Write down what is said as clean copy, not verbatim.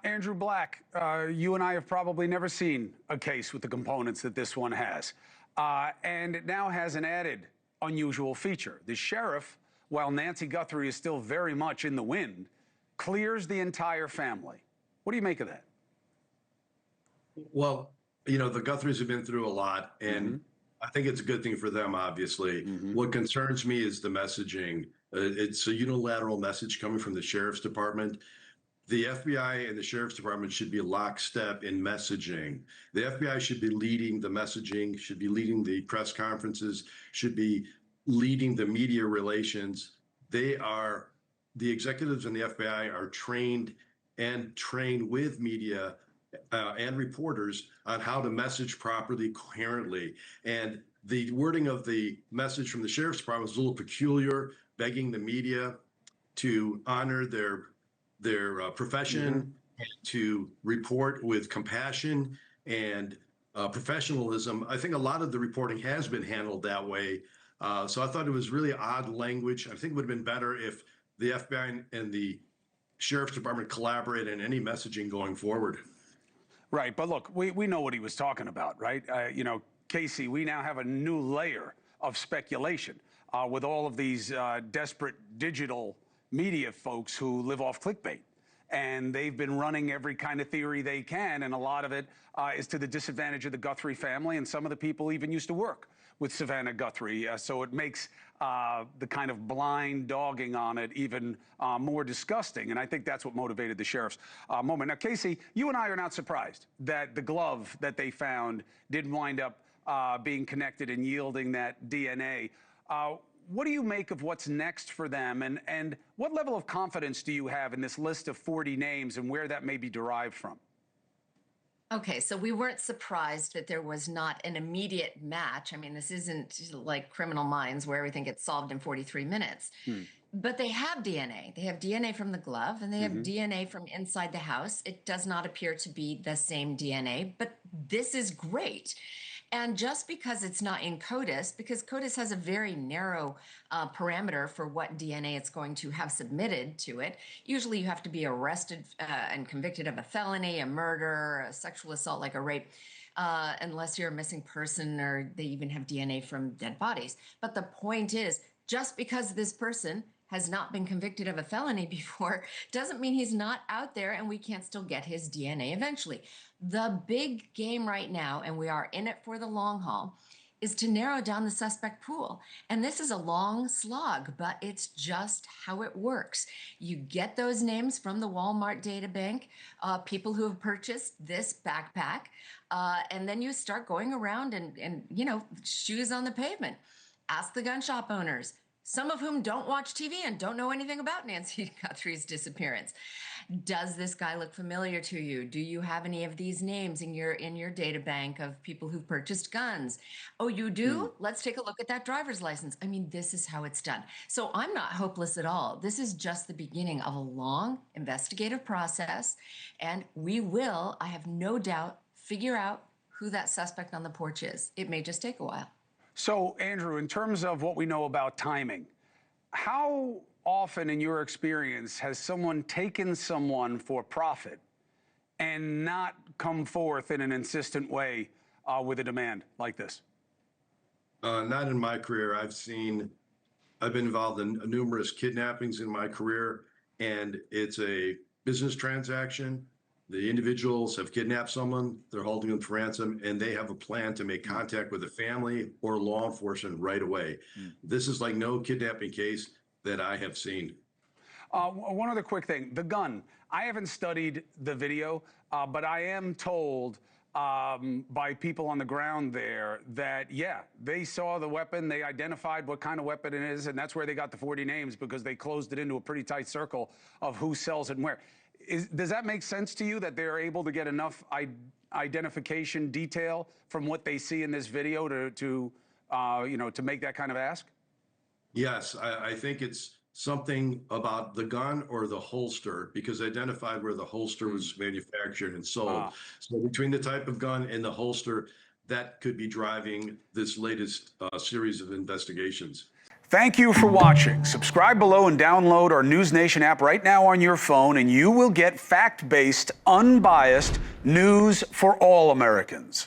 Andrew Black, you and I have probably never seen a case with the components that this one has. And it now has an added unusual feature. The sheriff, while Nancy Guthrie is still very much in the wind, clears the entire family. What do you make of that? Well, the Guthries have been through a lot, and I think it's a good thing for them, obviously. What concerns me is the messaging. It's a unilateral message coming from the sheriff's department. The FBI and the sheriff's department should be lockstep in messaging. The FBI should be leading the messaging, should be leading the press conferences, should be leading the media relations. The executives in the FBI are trained with media and reporters on how to message properly, coherently. And the wording of the message from the sheriff's department is a little peculiar, begging the media to honor their profession, and to report with compassion and professionalism. I think a lot of the reporting has been handled that way. So I thought it was really odd language. I think it would have been better if the FBI and the sheriff's department collaborate in any messaging going forward. Right, but look, we know what he was talking about, right? Casey, we now have a new layer of speculation with all of these desperate digital media folks who live off clickbait. And they've been running every kind of theory they can, and a lot of it is to the disadvantage of the Guthrie family, and some of the people even used to work with Savannah Guthrie. So it makes the kind of blind dogging on it even more disgusting. And I think that's what motivated the sheriff's moment. Now, Casey, you and I are not surprised that the glove that they found did wind up being connected and yielding that DNA. What do you make of what's next for them, and what level of confidence do you have in this list of 40 names and where that may be derived from? Okay, so we weren't surprised that there was not an immediate match. I mean, this isn't like Criminal Minds where everything gets solved in 43 minutes. But they have DNA. They have DNA from the glove, and they have DNA from inside the house. It does not appear to be the same DNA, but this is great. And just because it's not in CODIS, because CODIS has a very narrow parameter for what DNA it's going to have submitted to it. Usually you have to be arrested and convicted of a felony, a murder, a sexual assault like a rape, unless you're a missing person or they even have DNA from dead bodies. But the point is, just because this person has not been convicted of a felony before doesn't mean he's not out there and we can't still get his DNA eventually. The big game right now, and we are in it for the long haul, is to narrow down the suspect pool. And this is a long slog, but it's just how it works. You get those names from the Walmart data bank, people who have purchased this backpack, and then you start going around and shoes on the pavement. Ask the gun shop owners, some of whom don't watch TV and don't know anything about Nancy Guthrie's disappearance. Does this guy look familiar to you? Do you have any of these names in your data bank of people who've purchased guns? Oh, you do? Let's take a look at that driver's license. I mean, this is how it's done. So I'm not hopeless at all. This is just the beginning of a long investigative process, and we will, I have no doubt, figure out who that suspect on the porch is. It may just take a while. So, Andrew, in terms of what we know about timing, how often in your experience has someone taken someone for profit and not come forth in an insistent way with a demand like this? Not in my career. I've been involved in numerous kidnappings in my career, and it's a business transaction. The individuals have kidnapped someone, they're holding them for ransom, and they have a plan to make contact with the family or law enforcement right away. This is like no kidnapping case that I have seen. One other quick thing, the gun. I haven't studied the video, but I am told by people on the ground there that, yeah, they saw the weapon, they identified what kind of weapon it is, and that's where they got the 40 names, because they closed it into a pretty tight circle of who sells it and where. Does that make sense to you that they're able to get enough identification detail from what they see in this video to make that kind of ask? Yes, I think it's something about the gun or the holster, because identified where the holster was manufactured and sold. So between the type of gun and the holster, that could be driving this latest series of investigations. Thank you for watching. Subscribe below and download our NewsNation app right now on your phone, and you will get fact-based, unbiased news for all Americans.